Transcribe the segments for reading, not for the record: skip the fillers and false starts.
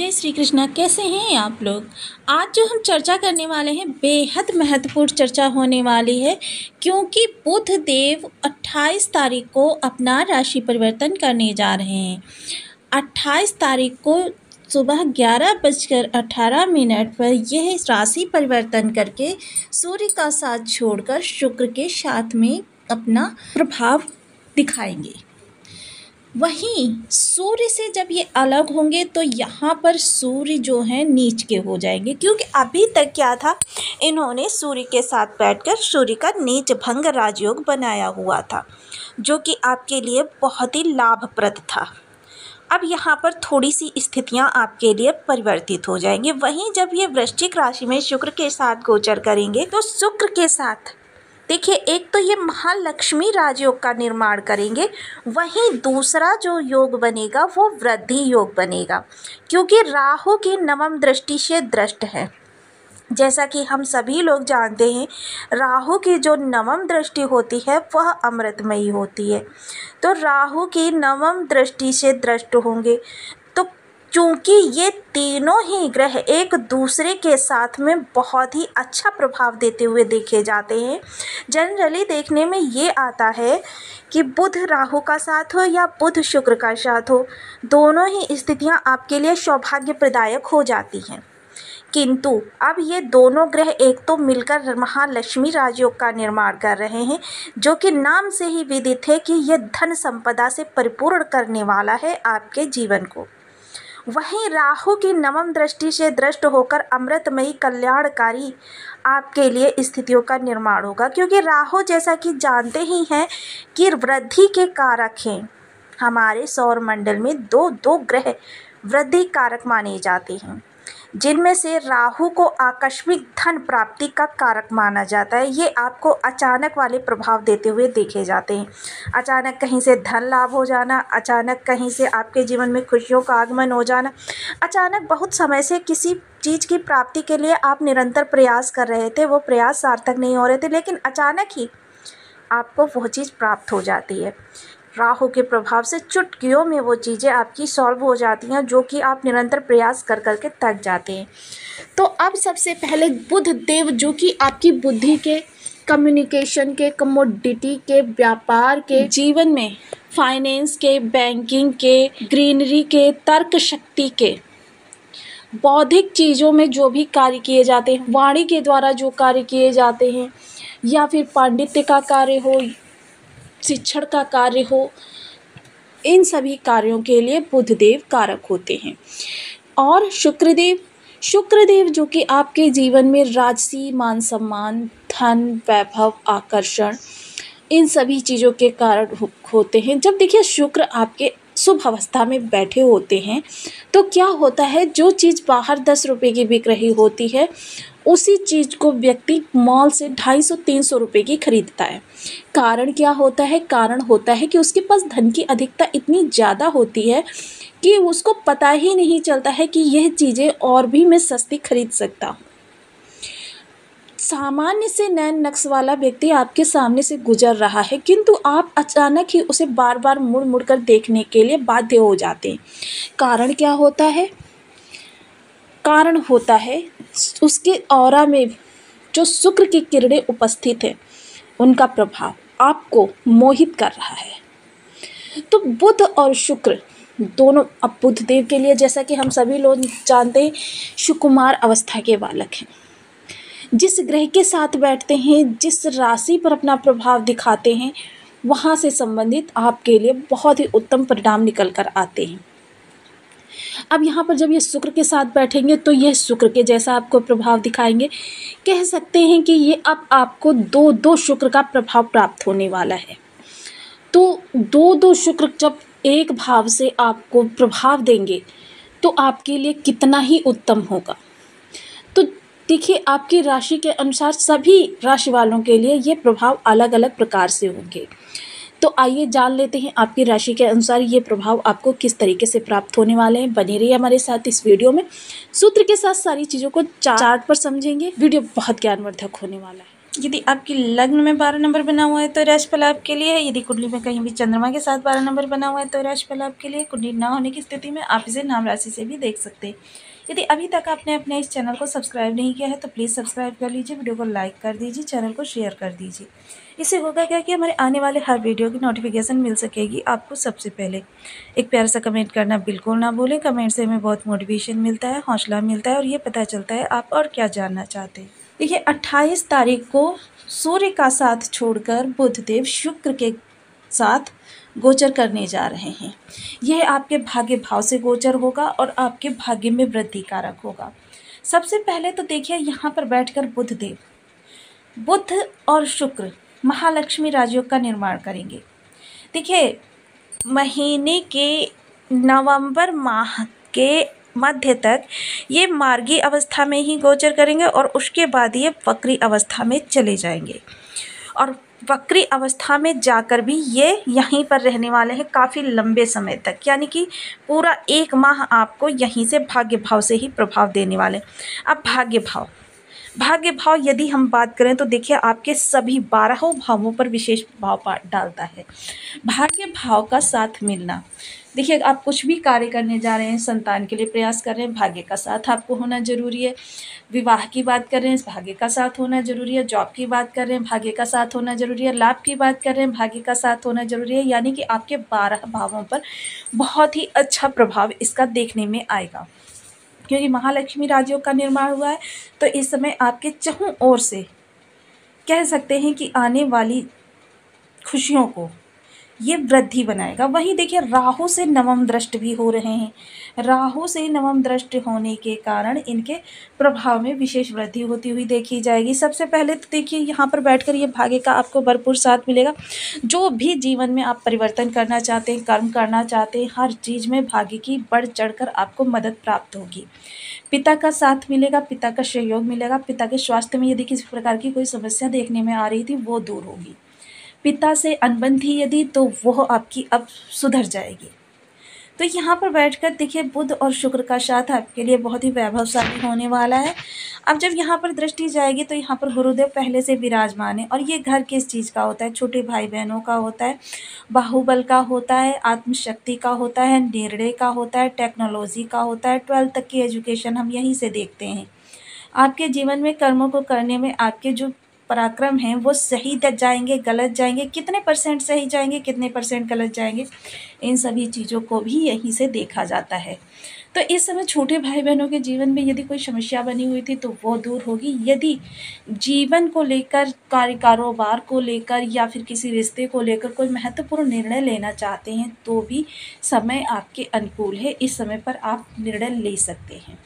जय श्री कृष्णा। कैसे हैं आप लोग। आज जो हम चर्चा करने वाले हैं बेहद महत्वपूर्ण चर्चा होने वाली है, क्योंकि बुध देव 28 तारीख को अपना राशि परिवर्तन करने जा रहे हैं। 28 तारीख को सुबह 11:18 पर यह राशि परिवर्तन करके सूर्य का साथ छोड़कर शुक्र के साथ में अपना प्रभाव दिखाएंगे। वहीं सूर्य से जब ये अलग होंगे तो यहाँ पर सूर्य जो है नीच के हो जाएंगे, क्योंकि अभी तक क्या था, इन्होंने सूर्य के साथ बैठकर सूर्य का नीच भंग राजयोग बनाया हुआ था, जो कि आपके लिए बहुत ही लाभप्रद था। अब यहाँ पर थोड़ी सी स्थितियाँ आपके लिए परिवर्तित हो जाएंगी। वहीं जब ये वृश्चिक राशि में शुक्र के साथ गोचर करेंगे तो शुक्र के साथ देखिए, एक तो ये महालक्ष्मी राजयोग का निर्माण करेंगे, वहीं दूसरा जो योग बनेगा वो वृद्धि योग बनेगा, क्योंकि राहु की नवम दृष्टि से दृष्ट है। जैसा कि हम सभी लोग जानते हैं, राहु की जो नवम दृष्टि होती है वह अमृतमयी होती है। तो राहु की नवम दृष्टि से दृष्ट होंगे, तो चूँकि ये तीनों ही ग्रह एक दूसरे के साथ में बहुत ही अच्छा प्रभाव देते हुए देखे जाते हैं। जनरली देखने में ये आता है कि बुध राहु का साथ हो या बुध शुक्र का साथ हो, दोनों ही स्थितियां आपके लिए सौभाग्य प्रदायक हो जाती हैं। किंतु अब ये दोनों ग्रह एक तो मिलकर महालक्ष्मी राजयोग का निर्माण कर रहे हैं, जो कि नाम से ही विदित है कि यह धन संपदा से परिपूर्ण करने वाला है आपके जीवन को। वहीं राहु की नवम दृष्टि से दृष्ट होकर अमृतमयी कल्याणकारी आपके लिए स्थितियों का निर्माण होगा, क्योंकि राहु जैसा कि जानते ही हैं कि वृद्धि के कारक हैं। हमारे सौर मंडल में दो ग्रह वृद्धि कारक माने जाते हैं, जिनमें से राहु को आकस्मिक धन प्राप्ति का कारक माना जाता है। ये आपको अचानक वाले प्रभाव देते हुए देखे जाते हैं। अचानक कहीं से धन लाभ हो जाना, अचानक कहीं से आपके जीवन में खुशियों का आगमन हो जाना, अचानक बहुत समय से किसी चीज़ की प्राप्ति के लिए आप निरंतर प्रयास कर रहे थे, वो प्रयास सार्थक नहीं हो रहे थे, लेकिन अचानक ही आपको वह चीज़ प्राप्त हो जाती है। राहु के प्रभाव से चुटकियों में वो चीज़ें आपकी सॉल्व हो जाती हैं, जो कि आप निरंतर प्रयास कर करके थक जाते हैं। तो अब सबसे पहले बुध देव, जो कि आपकी बुद्धि के, कम्युनिकेशन के, कमोडिटी के, व्यापार के, जीवन में फाइनेंस के, बैंकिंग के, ग्रीनरी के, तर्क शक्ति के, बौद्धिक चीज़ों में जो भी कार्य किए जाते हैं, वाणी के द्वारा जो कार्य किए जाते हैं, या फिर पांडित्य का कार्य हो, शिक्षण का कार्य हो, इन सभी कार्यों के लिए बुधदेव कारक होते हैं। और शुक्रदेव जो कि आपके जीवन में राजसी, मान सम्मान, धन, वैभव, आकर्षण, इन सभी चीज़ों के कारण होते हैं। जब देखिए शुक्र आपके शुभ अवस्था में बैठे होते हैं तो क्या होता है, जो चीज़ बाहर 10 रुपये की बिक रही होती है, उसी चीज़ को व्यक्ति मॉल से 250-300 रुपये की खरीदता है। कारण क्या होता है? कारण होता है कि उसके पास धन की अधिकता इतनी ज़्यादा होती है कि उसको पता ही नहीं चलता है कि यह चीज़ें और भी मैं सस्ती खरीद सकता हूँ। सामान्य से नैन नक्श वाला व्यक्ति आपके सामने से गुजर रहा है, किंतु आप अचानक ही उसे बार बार मुड़ मुड़ कर देखने के लिए बाध्य हो जाते हैं। कारण क्या होता है? कारण होता है उसके ऑरा में जो शुक्र की किरणें उपस्थित है, उनका प्रभाव आपको मोहित कर रहा है। तो बुध और शुक्र दोनों, अब बुध देव के लिए जैसा कि हम सभी लोग जानते हैं, सुकुमार अवस्था के बालक हैं। जिस ग्रह के साथ बैठते हैं, जिस राशि पर अपना प्रभाव दिखाते हैं, वहाँ से संबंधित आपके लिए बहुत ही उत्तम परिणाम निकल कर आते हैं। अब यहाँ पर जब ये शुक्र के साथ बैठेंगे तो ये शुक्र के जैसा आपको प्रभाव दिखाएंगे। कह सकते हैं कि ये अब आपको दो शुक्र का प्रभाव प्राप्त होने वाला है। तो दो शुक्र जब एक भाव से आपको प्रभाव देंगे तो आपके लिए कितना ही उत्तम होगा। तो देखिए, आपकी राशि के अनुसार सभी राशि वालों के लिए ये प्रभाव अलग अलग प्रकार से होंगे। तो आइए जान लेते हैं आपकी राशि के अनुसार ये प्रभाव आपको किस तरीके से प्राप्त होने वाले हैं। बने रहिए हमारे साथ इस वीडियो में। सूत्र के साथ सारी चीज़ों को चार्ट पर समझेंगे। वीडियो बहुत ज्ञानवर्धक होने वाला है। यदि आपकी लग्न में 12 नंबर बना हुआ है तो राशिफल आपके लिए है। यदि कुंडली में कहीं भी चंद्रमा के साथ 12 नंबर बना हुआ है तो राशिफल आपके लिए। कुंडली ना होने की स्थिति में आप इसे नाम राशि से भी देख सकते हैं। यदि अभी तक आपने अपने इस चैनल को सब्सक्राइब नहीं किया है तो प्लीज़ सब्सक्राइब कर लीजिए, वीडियो को लाइक कर दीजिए, चैनल को शेयर कर दीजिए। इससे होगा क्या कि हमारे आने वाले हर वीडियो की नोटिफिकेशन मिल सकेगी आपको सबसे पहले। एक प्यारा सा कमेंट करना बिल्कुल ना भूलें। कमेंट से हमें बहुत मोटिवेशन मिलता है, हौसला मिलता है और ये पता चलता है आप और क्या जानना चाहते हैं। देखिए 28 तारीख को सूर्य का साथ छोड़कर बुधदेव शुक्र के साथ गोचर करने जा रहे हैं। यह आपके भाग्य भाव से गोचर होगा और आपके भाग्य में वृद्धि कारक होगा। सबसे पहले तो देखिए यहाँ पर बैठकर बुध और शुक्र महालक्ष्मी राजयोग का निर्माण करेंगे। देखिए महीने के नवंबर माह के मध्य तक ये मार्गी अवस्था में ही गोचर करेंगे और उसके बाद ये वक्री अवस्था में चले जाएंगे और वक्री अवस्था में जाकर भी ये यहीं पर रहने वाले हैं काफ़ी लंबे समय तक, यानी कि पूरा 1 माह आपको यहीं से भाग्य भाव से ही प्रभाव देने वाले। अब भाग्य भाव यदि हम बात करें तो देखिए आपके सभी 12 भावों पर विशेष प्रभाव डालता है। भाग्य भाव का साथ मिलना, देखिए आप कुछ भी कार्य करने जा रहे हैं, संतान के लिए प्रयास कर रहे हैं, भाग्य का साथ आपको होना जरूरी है। विवाह की बात कर रहे हैं, भाग्य का साथ होना जरूरी है। जॉब की बात कर रहे हैं, भाग्य का साथ होना जरूरी है। लाभ की बात कर रहे हैं, भाग्य का साथ होना जरूरी है। यानी कि आपके 12 भावों पर बहुत ही अच्छा प्रभाव इसका देखने में आएगा, क्योंकि महालक्ष्मी राजयोग का निर्माण हुआ है। तो इस समय आपके चहुं ओर से कह सकते हैं कि आने वाली खुशियों को ये वृद्धि बनाएगा। वहीं देखिए राहु से नवम दृष्ट भी हो रहे हैं। राहु से नवम दृष्ट होने के कारण इनके प्रभाव में विशेष वृद्धि होती हुई देखी जाएगी। सबसे पहले तो देखिए यहाँ पर बैठकर ये भाग्य का आपको भरपूर साथ मिलेगा। जो भी जीवन में आप परिवर्तन करना चाहते हैं, कर्म करना चाहते हैं, हर चीज़ में भाग्य की बढ़ चढ़कर आपको मदद प्राप्त होगी। पिता का साथ मिलेगा, पिता का सहयोग मिलेगा। पिता के स्वास्थ्य में यदि किसी प्रकार की कोई समस्या देखने में आ रही थी वो दूर होगी। पिता से अनबन थी यदि, तो वह आपकी अब सुधर जाएगी। तो यहाँ पर बैठकर देखिए बुध और शुक्र का साथ आपके लिए बहुत ही वैभवशाली होने वाला है। अब जब यहाँ पर दृष्टि जाएगी तो यहाँ पर गुरुदेव पहले से विराजमान है और ये घर किस चीज़ का होता है? छोटे भाई बहनों का होता है, बाहुबल का होता है, आत्मशक्ति का होता है, निर्णय का होता है, टेक्नोलॉजी का होता है। 12th तक की एजुकेशन हम यहीं से देखते हैं। आपके जीवन में कर्मों को करने में आपके जो पराक्रम हैं वो सही जाएंगे, गलत जाएंगे, कितने % सही जाएंगे, कितने % गलत जाएंगे, इन सभी चीज़ों को भी यहीं से देखा जाता है। तो इस समय छोटे भाई बहनों के जीवन में यदि कोई समस्या बनी हुई थी तो वो दूर होगी। यदि जीवन को लेकर, कारोबार को लेकर या फिर किसी रिश्ते को लेकर कोई महत्वपूर्ण निर्णय लेना चाहते हैं तो भी समय आपके अनुकूल है। इस समय पर आप निर्णय ले सकते हैं।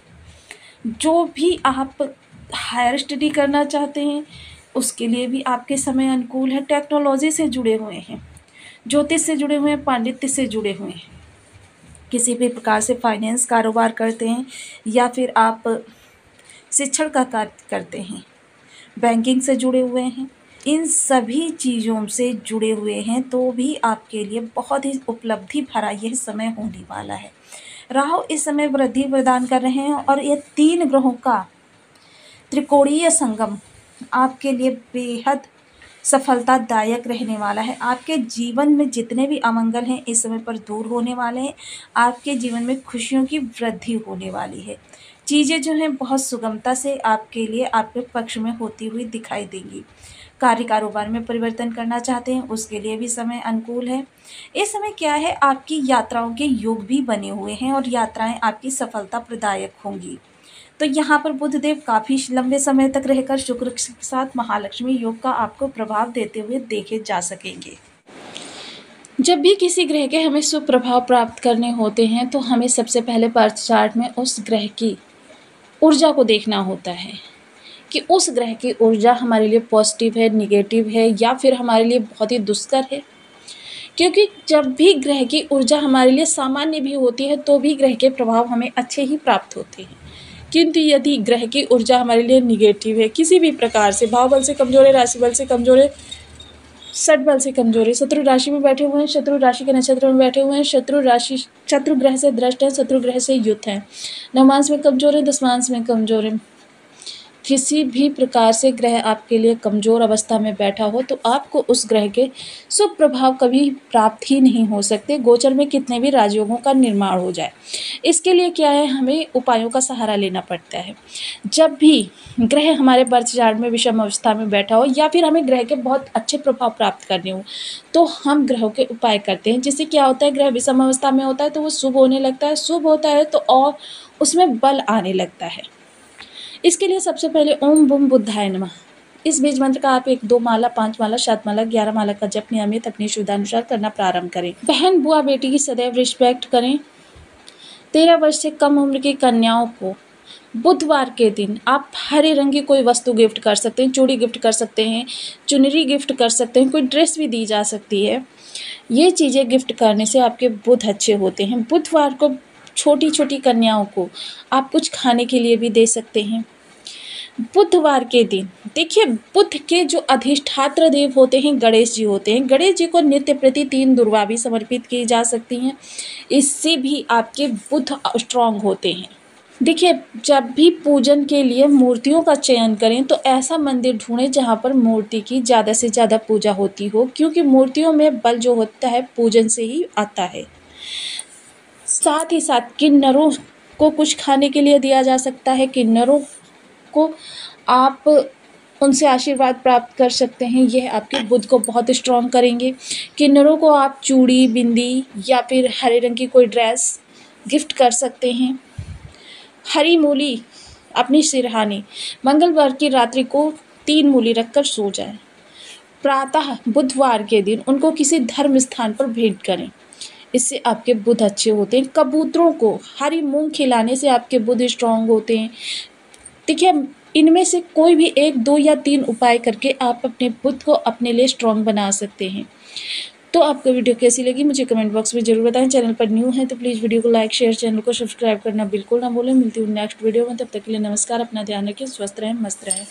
जो भी आप हायर स्टडी करना चाहते हैं उसके लिए भी आपके समय अनुकूल है। टेक्नोलॉजी से जुड़े हुए हैं, ज्योतिष से जुड़े हुए हैं, पांडित्य से जुड़े हुए हैं, किसी भी प्रकार से फाइनेंस कारोबार करते हैं या फिर आप शिक्षण का कार्य करते हैं, बैंकिंग से जुड़े हुए हैं, इन सभी चीज़ों से जुड़े हुए हैं तो भी आपके लिए बहुत ही उपलब्धि भरा यह समय होने वाला है। राहु इस समय वृद्धि प्रदान कर रहे हैं और ये 3 ग्रहों का त्रिकोणीय संगम आपके लिए बेहद सफलतादायक रहने वाला है। आपके जीवन में जितने भी अमंगल हैं इस समय पर दूर होने वाले हैं। आपके जीवन में खुशियों की वृद्धि होने वाली है। चीज़ें जो हैं बहुत सुगमता से आपके लिए आपके पक्ष में होती हुई दिखाई देंगी। कार्य कारोबार में परिवर्तन करना चाहते हैं उसके लिए भी समय अनुकूल है। इस समय क्या है, आपकी यात्राओं के योग भी बने हुए हैं और यात्राएं आपकी सफलता प्रदायक होंगी। तो यहाँ पर बुधदेव काफ़ी लंबे समय तक रहकर शुक्र के साथ महालक्ष्मी योग का आपको प्रभाव देते हुए देखे जा सकेंगे। जब भी किसी ग्रह के हमें शुभ प्रभाव प्राप्त करने होते हैं तो हमें सबसे पहले बर्थ चार्ट में उस ग्रह की ऊर्जा को देखना होता है कि उस ग्रह की ऊर्जा हमारे लिए पॉजिटिव है, निगेटिव है या फिर हमारे लिए बहुत ही दुष्कर है। क्योंकि जब भी ग्रह की ऊर्जा हमारे लिए सामान्य भी होती है तो भी ग्रह के प्रभाव हमें अच्छे ही प्राप्त होते हैं। किंतु यदि ग्रह की ऊर्जा हमारे लिए निगेटिव है, किसी भी प्रकार से, भाव बल से कमजोर है, राशि बल से कमजोर है, सट बल से कमजोर है, शत्रु राशि में बैठे हुए हैं, शत्रु राशि के नक्षत्र में बैठे हुए हैं, शत्रु ग्रह से दृष्ट है, शत्रु ग्रह से युक्त है, नवमांश में कमजोर है, दशमांश में कमजोर है, किसी भी प्रकार से ग्रह आपके लिए कमज़ोर अवस्था में बैठा हो तो आपको उस ग्रह के शुभ प्रभाव कभी प्राप्त ही नहीं हो सकते, गोचर में कितने भी राजयोगों का निर्माण हो जाए। इसके लिए क्या है, हमें उपायों का सहारा लेना पड़ता है। जब भी ग्रह हमारे बर्थ चार्ट में विषम अवस्था में बैठा हो या फिर हमें ग्रह के बहुत अच्छे प्रभाव प्राप्त करने हो तो हम ग्रहों के उपाय करते हैं। जिससे क्या होता है, ग्रह विषम अवस्था में होता है तो वो शुभ होने लगता है, शुभ होता है तो और उसमें बल आने लगता है। इसके लिए सबसे पहले ओम बुम बुद्धाय नमः इस बीज मंत्र का आप 1, 2 माला, 5 माला, 7 माला, 11 माला का जप नियमित अपनी सुविधानुसार करना प्रारंभ करें। बहन बुआ बेटी की सदैव रिस्पेक्ट करें। 13 वर्ष से कम उम्र की कन्याओं को बुधवार के दिन आप हरे रंग की कोई वस्तु गिफ्ट कर सकते हैं, चूड़ी गिफ्ट कर सकते हैं, चुनरी गिफ्ट कर सकते हैं, कोई ड्रेस भी दी जा सकती है। ये चीज़ें गिफ्ट करने से आपके बुध अच्छे होते हैं। बुधवार को छोटी छोटी कन्याओं को आप कुछ खाने के लिए भी दे सकते हैं। बुधवार के दिन देखिए, बुध के जो अधिष्ठात्र देव होते हैं गणेश जी होते हैं। गणेश जी को नित्य प्रति 3 दुर्वा भी समर्पित की जा सकती हैं। इससे भी आपके बुध स्ट्रांग होते हैं। देखिए, जब भी पूजन के लिए मूर्तियों का चयन करें तो ऐसा मंदिर ढूंढें जहाँ पर मूर्ति की ज़्यादा से ज़्यादा पूजा होती हो, क्योंकि मूर्तियों में बल जो होता है पूजन से ही आता है। साथ ही साथ किन्नरों को कुछ खाने के लिए दिया जा सकता है। किन्नरों को आप उनसे आशीर्वाद प्राप्त कर सकते हैं, यह आपके बुध को बहुत स्ट्रॉन्ग करेंगे। किन्नरों को आप चूड़ी, बिंदी या फिर हरे रंग की कोई ड्रेस गिफ्ट कर सकते हैं। हरी मूली अपनी सिरहाने मंगलवार की रात्रि को 3 मूली रखकर सो जाएं। प्रातः बुधवार के दिन उनको किसी धर्म स्थान पर भेंट करें, इससे आपके बुध अच्छे होते हैं। कबूतरों को हरी मूंग खिलाने से आपके बुध स्ट्रांग होते हैं। देखिए, इनमें से कोई भी 1, 2 या 3 उपाय करके आप अपने बुध को अपने लिए स्ट्रांग बना सकते हैं। तो आपको वीडियो कैसी लगी मुझे कमेंट बॉक्स में जरूर बताएं। चैनल पर न्यू है तो प्लीज़ वीडियो को लाइक, शेयर, चैनल को सब्सक्राइब करना बिल्कुल ना भूलें। मिलती हूँ नेक्स्ट वीडियो में, तब तक के लिए नमस्कार। अपना ध्यान रखें, स्वस्थ रहें, मस्त रहें।